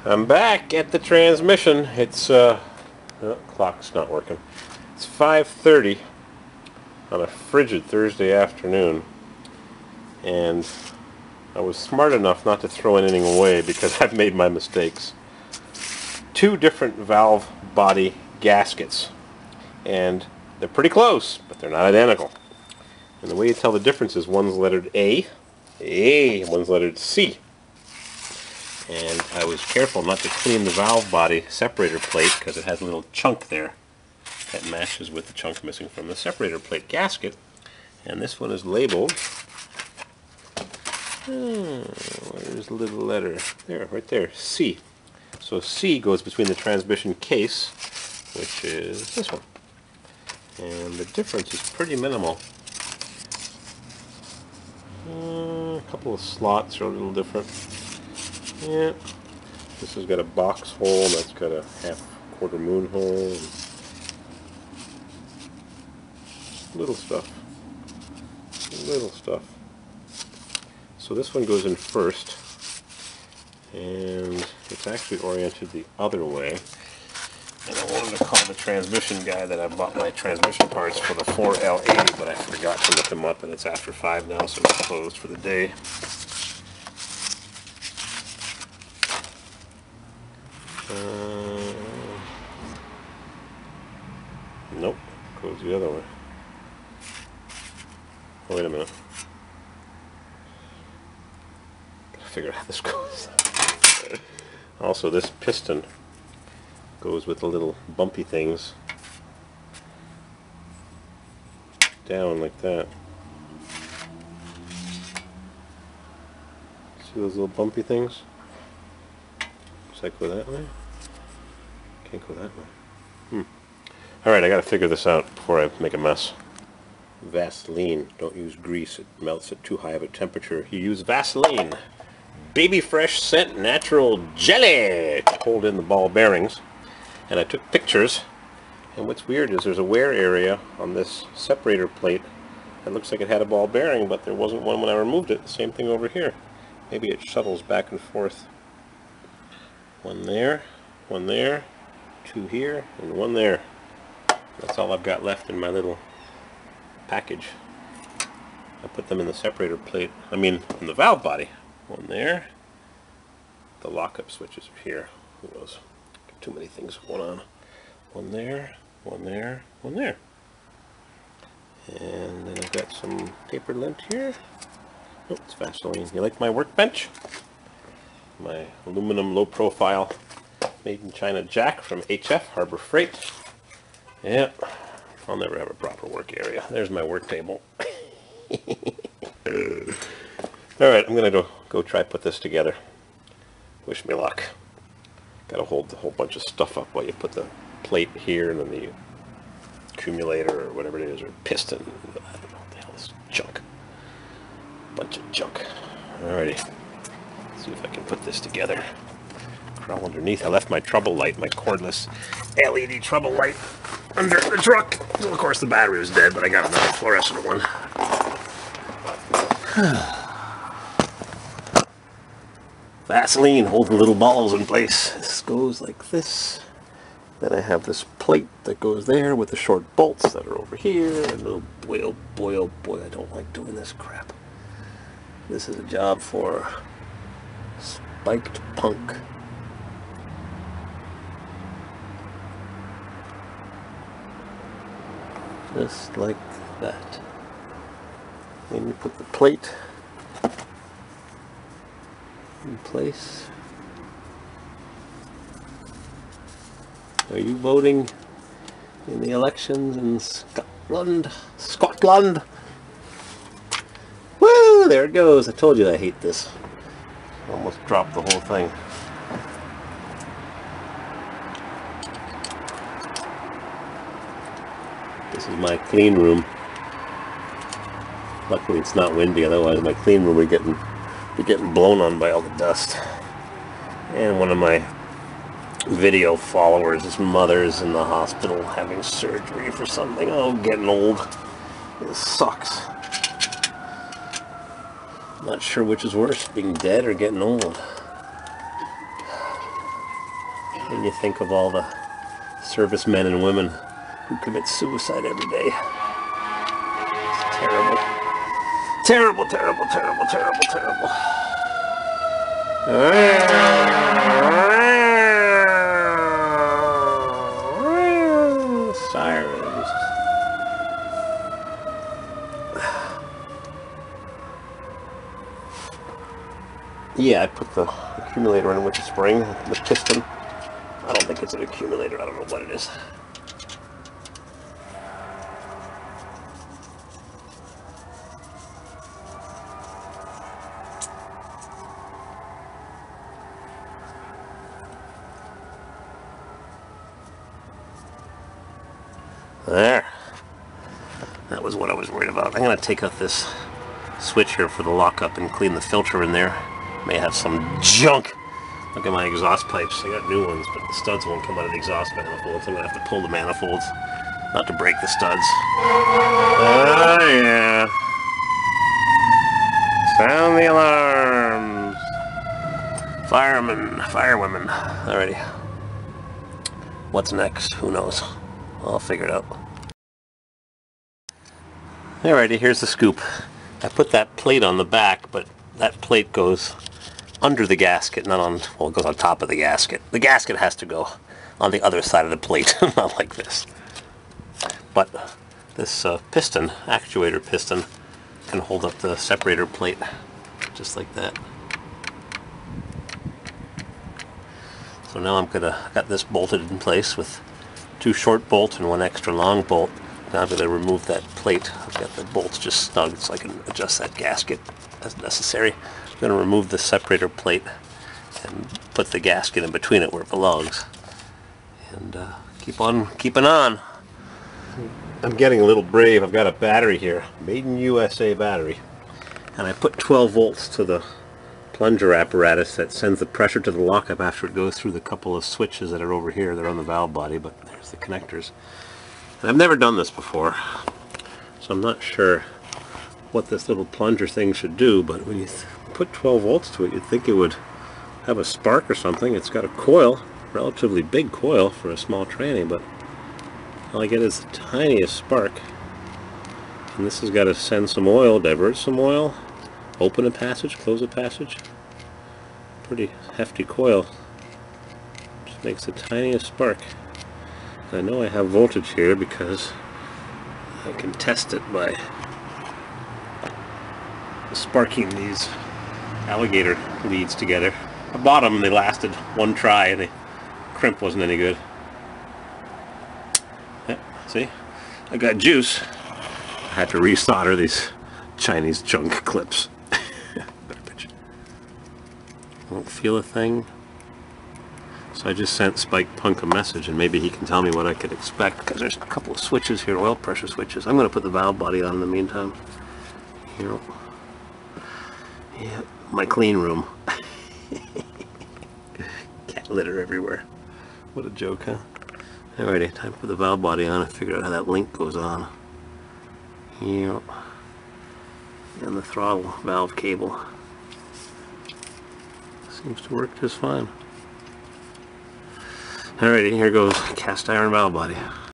I'm back at the transmission. It's clock's not working. It's 5:30 on a frigid Thursday afternoon, and I was smart enough not to throw anything away because I've made my mistakes. Two different valve body gaskets, and they're pretty close, but they're not identical. And the way you tell the difference is one's lettered A, and one's lettered C. And I was careful not to clean the valve body separator plate because it has a little chunk there that matches with the chunk missing from the separator plate gasket. And this one is labeled, where's the little letter? There, right there, C. So C goes between the transmission case, which is this one. And the difference is pretty minimal. A couple of slots are a little different. Yeah, this has got a box hole, and that's got a half-quarter moon hole. And little stuff. Little stuff. So this one goes in first, and it's actually oriented the other way. And I wanted to call the transmission guy that I bought my transmission parts for the 4L80, but I forgot to look him up, and it's after 5 now, so it's closed for the day. Nope, goes the other way. Oh, wait a minute. Gotta figure out how this goes. Also, this piston goes with the little bumpy things down like that. See those little bumpy things? Does that go that way? Can't go that way. Alright, I gotta figure this out before I make a mess. Vaseline. Don't use grease. It melts at too high of a temperature. You use Vaseline. Baby Fresh Scent Natural Jelly to hold in the ball bearings. And I took pictures. And what's weird is there's a wear area on this separator plate that looks like it had a ball bearing, but there wasn't one when I removed it. Same thing over here. Maybe it shuttles back and forth. One there, two here, and one there. That's all I've got left in my little package. I put them in the separator plate, in the valve body. One there. The lockup switches are here. Who knows? Got too many things going on. One there, one there, one there. And then I've got some paper lint here. Oh, it's Vaseline. You like my workbench? My aluminum low profile made in China jack from HF, Harbor Freight. Yeah, I'll never have a proper work area. There's my work table. Alright, I'm gonna go try put this together. Wish me luck. Gotta hold a whole bunch of stuff up while you put the plate here and then the accumulator or whatever it is, or piston. I don't know what the hell is junk. Bunch of junk. Alrighty. See if I can put this together. Crawl underneath. I left my trouble light, my cordless LED trouble light, under the truck. Well, of course the battery was dead, but I got another fluorescent one. Vaseline, hold the little balls in place. This goes like this. Then I have this plate that goes there with the short bolts that are over here. And oh boy, I don't like doing this crap. This is a job for spiked punk. Just like that. Then you put the plate in place. Are you voting in the elections in Scotland? Woo! There it goes. I told you I hate this. Almost dropped the whole thing. This is my clean room. Luckily it's not windy, otherwise my clean room would be getting blown on by all the dust. And one of my video followers, his mother's in the hospital having surgery for something. Oh, getting old. This sucks. I'm not sure which is worse, being dead or getting old. And you think of all the servicemen and women who commit suicide every day. It's terrible. Terrible, terrible, terrible, terrible, terrible. Sirens. Yeah, I put the accumulator in with the spring, the piston. I don't think it's an accumulator, I don't know what it is. There. That was what I was worried about. I'm going to take out this switch here for the lockup and clean the filter in there. May have some junk. Look at my exhaust pipes. I got new ones, but the studs won't come out of the exhaust manifolds. I'm going to have to pull the manifolds, not to break the studs. Oh yeah. Sound the alarms. Firemen, firewomen. Alrighty. What's next? Who knows? I'll figure it out. Alrighty, here's the scoop. I put that plate on the back, but that plate goes under the gasket, not on, well, it goes on top of the gasket. The gasket has to go on the other side of the plate, not like this. But this piston, actuator piston, can hold up the separator plate, just like that. So now got this bolted in place with 2 short bolts and 1 extra long bolt. Now I'm going to remove that plate. I've got the bolts just snug so I can adjust that gasket as necessary. I'm going to remove the separator plate and put the gasket in between it where it belongs. And keep on keeping on. I'm getting a little brave. I've got a battery here, made in USA battery. And I put 12 volts to the plunger apparatus that sends the pressure to the lockup after it goes through the couple of switches that are over here. They're on the valve body, but there's the connectors. And I've never done this before, so I'm not sure what this little plunger thing should do, but when you put 12 volts to it, you'd think it would have a spark or something. It's got a coil, relatively big coil for a small tranny, but all I get is the tiniest spark. And this has got to send some oil, divert some oil, open a passage, close a passage. Pretty hefty coil. Just makes the tiniest spark. I know I have voltage here because I can test it by sparking these alligator leads together. I bought them and they lasted 1 try and the crimp wasn't any good. Yeah, see? I got juice. I had to resolder these Chinese junk clips. Garbage. Won't feel a thing. So I just sent Spike Punk a message and maybe he can tell me what I could expect, because there's a couple of switches here, oil pressure switches. I'm going to put the valve body on in the meantime. Here. Yeah, my clean room. Cat litter everywhere. What a joke, huh? Alrighty, time to put the valve body on and figure out how that link goes on. Yeah. And the throttle valve cable. Seems to work just fine. Alrighty, here goes cast iron valve body.